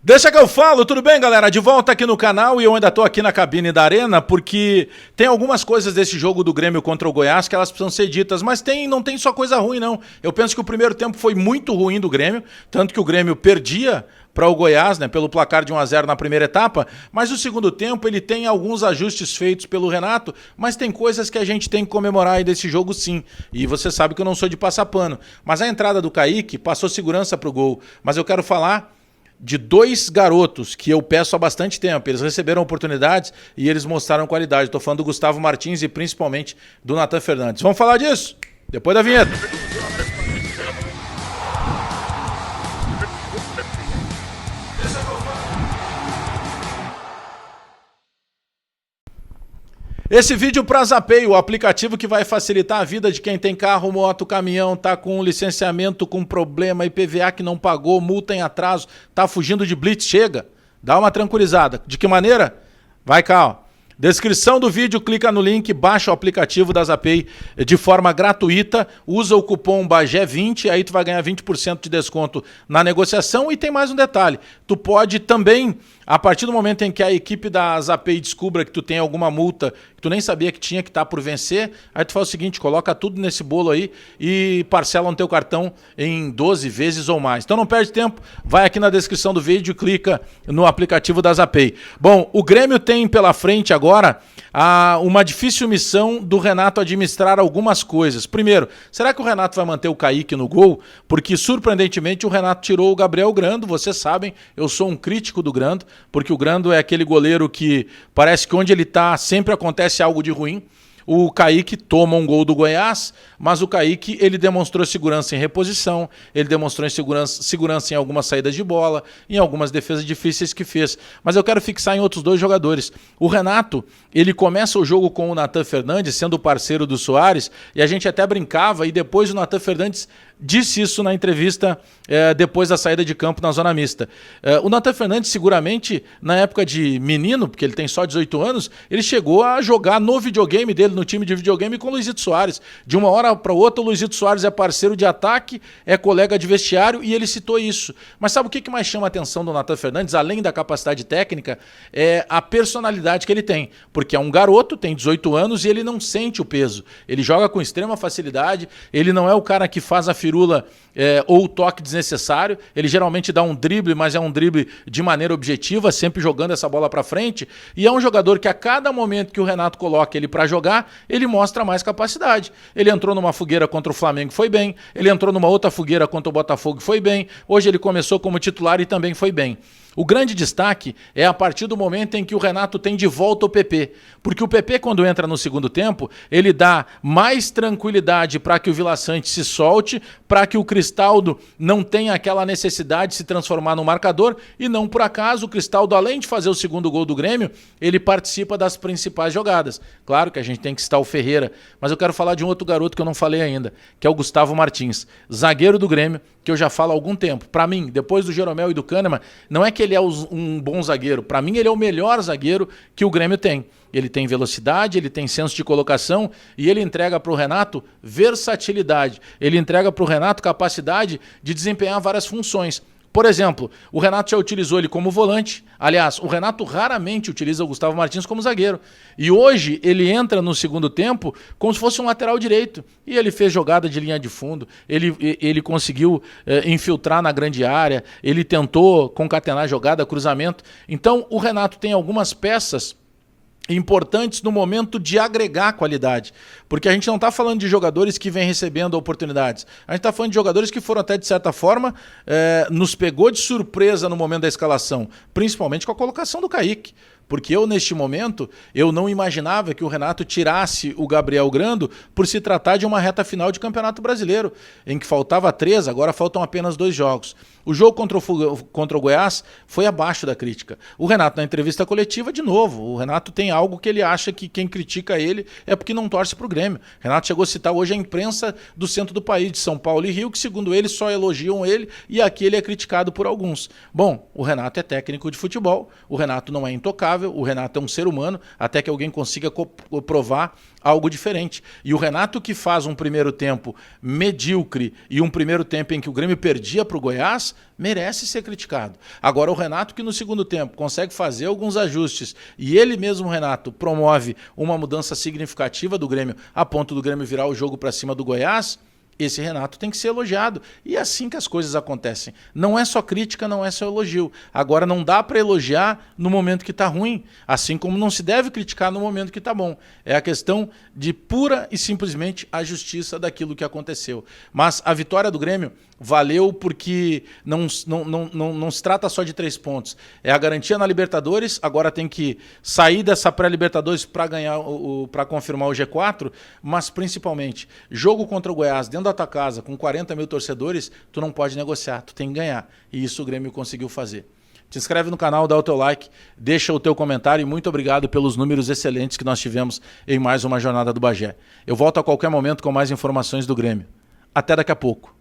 Deixa que eu falo, tudo bem, galera? De volta aqui no canal e eu ainda tô aqui na cabine da Arena porque tem algumas coisas desse jogo do Grêmio contra o Goiás que elas precisam ser ditas, mas não tem só coisa ruim, não. Eu penso que o primeiro tempo foi muito ruim do Grêmio, tanto que o Grêmio perdia para o Goiás, né, pelo placar de 1-0 na primeira etapa, mas o segundo tempo ele tem alguns ajustes feitos pelo Renato, mas tem coisas que a gente tem que comemorar aí desse jogo sim, e você sabe que eu não sou de passar pano, mas a entrada do Kaique passou segurança pro gol, mas eu quero falar de dois garotos que eu peço há bastante tempo. Eles receberam oportunidades e eles mostraram qualidade. Estou falando do Gustavo Martins e principalmente do Natan Fernandes. Vamos falar disso? Depois da vinheta. Esse vídeo para Zapay, o aplicativo que vai facilitar a vida de quem tem carro, moto, caminhão, tá com licenciamento com problema, IPVA que não pagou, multa em atraso, tá fugindo de blitz, chega, dá uma tranquilizada. De que maneira? Vai cá, ó. Descrição do vídeo, clica no link, baixa o aplicativo da Zapay de forma gratuita, usa o cupom BAGÉ20, aí tu vai ganhar 20% de desconto na negociação e tem mais um detalhe, tu pode também, a partir do momento em que a equipe da Zapay descubra que tu tem alguma multa que tu nem sabia que tinha, que tá por vencer, aí tu faz o seguinte, coloca tudo nesse bolo aí e parcela no teu cartão em 12 vezes ou mais. Então não perde tempo, vai aqui na descrição do vídeo e clica no aplicativo da Zapay. Bom, o Grêmio tem pela frente agora uma difícil missão do Renato administrar algumas coisas. Primeiro, será que o Renato vai manter o Kaique no gol? Porque, surpreendentemente, o Renato tirou o Gabriel Grando. Vocês sabem, eu sou um crítico do Grando, porque o Grando é aquele goleiro que parece que onde ele está sempre acontece algo de ruim. O Kaique toma um gol do Goiás, mas o Kaique ele demonstrou segurança em reposição, ele demonstrou segurança em algumas saídas de bola, em algumas defesas difíceis que fez. Mas eu quero fixar em outros dois jogadores. O Renato, ele começa o jogo com o Natan Fernandes, sendo parceiro do Soares, e a gente até brincava, e depois o Natan Fernandes disse isso na entrevista depois da saída de campo na zona mista. O Natan Fernandes, seguramente, na época de menino, porque ele tem só 18 anos, ele chegou a jogar no videogame dele, no time de videogame com o Luizito Soares. De uma hora para outra, o Luizito Soares é parceiro de ataque, é colega de vestiário e ele citou isso. Mas sabe o que mais chama a atenção do Natan Fernandes, além da capacidade técnica, é a personalidade que ele tem. Porque é um garoto, tem 18 anos e ele não sente o peso. Ele joga com extrema facilidade, ele não é o cara que faz a firula ou o toque desnecessário, ele geralmente dá um drible, mas é um drible de maneira objetiva, sempre jogando essa bola para frente, e é um jogador que a cada momento que o Renato coloca ele para jogar, ele mostra mais capacidade. Ele entrou numa fogueira contra o Flamengo, foi bem, ele entrou numa outra fogueira contra o Botafogo, foi bem, hoje ele começou como titular e também foi bem. O grande destaque é a partir do momento em que o Renato tem de volta o PP, porque o PP, quando entra no segundo tempo, ele dá mais tranquilidade para que o Vila Sante se solte, para que o Cristaldo não tenha aquela necessidade de se transformar no marcador, e não por acaso o Cristaldo, além de fazer o segundo gol do Grêmio, ele participa das principais jogadas. Claro que a gente tem que citar o Ferreira, mas eu quero falar de um outro garoto que eu não falei ainda, que é o Gustavo Martins, zagueiro do Grêmio, que eu já falo há algum tempo. Para mim, depois do Jeromel e do Kahneman, não é que ele é um bom zagueiro. Para mim, ele é o melhor zagueiro que o Grêmio tem. Ele tem velocidade, ele tem senso de colocação e ele entrega para o Renato versatilidade. Ele entrega para o Renato capacidade de desempenhar várias funções. Por exemplo, o Renato já utilizou ele como volante. Aliás, o Renato raramente utiliza o Gustavo Martins como zagueiro. E hoje ele entra no segundo tempo como se fosse um lateral direito. E ele fez jogada de linha de fundo, ele conseguiu infiltrar na grande área, ele tentou concatenar jogada, cruzamento. Então o Renato tem algumas peças importantes no momento de agregar qualidade, porque a gente não está falando de jogadores que vêm recebendo oportunidades, a gente está falando de jogadores que foram até de certa forma nos pegou de surpresa no momento da escalação, principalmente com a colocação do Kaique, porque eu neste momento eu não imaginava que o Renato tirasse o Gabriel Grando por se tratar de uma reta final de Campeonato Brasileiro, em que faltava 3, agora faltam apenas 2 jogos. O jogo contra o Goiás foi abaixo da crítica. O Renato, na entrevista coletiva, de novo, o Renato tem algo que ele acha que quem critica ele é porque não torce para o Grêmio. O Renato chegou a citar hoje a imprensa do centro do país, de São Paulo e Rio, que segundo ele só elogiam ele e aqui ele é criticado por alguns. Bom, o Renato é técnico de futebol, o Renato não é intocável, inexplicável, o Renato é um ser humano, até que alguém consiga provar algo diferente. E o Renato que faz um primeiro tempo medíocre e um primeiro tempo em que o Grêmio perdia para o Goiás, merece ser criticado. Agora o Renato que no segundo tempo consegue fazer alguns ajustes e ele mesmo, Renato, promove uma mudança significativa do Grêmio a ponto do Grêmio virar o jogo para cima do Goiás, esse Renato tem que ser elogiado. E é assim que as coisas acontecem. Não é só crítica, não é só elogio. Agora, não dá para elogiar no momento que está ruim, assim como não se deve criticar no momento que está bom. É a questão de pura e simplesmente a justiça daquilo que aconteceu. Mas a vitória do Grêmio valeu porque não se trata só de 3 pontos. É a garantia na Libertadores, agora tem que sair dessa pré-Libertadores para ganhar, para confirmar o G4, mas principalmente, jogo contra o Goiás dentro da tua casa, com 40 mil torcedores, tu não pode negociar, tu tem que ganhar. E isso o Grêmio conseguiu fazer. Te inscreve no canal, dá o teu like, deixa o teu comentário e muito obrigado pelos números excelentes que nós tivemos em mais uma jornada do Bagé. Eu volto a qualquer momento com mais informações do Grêmio. Até daqui a pouco.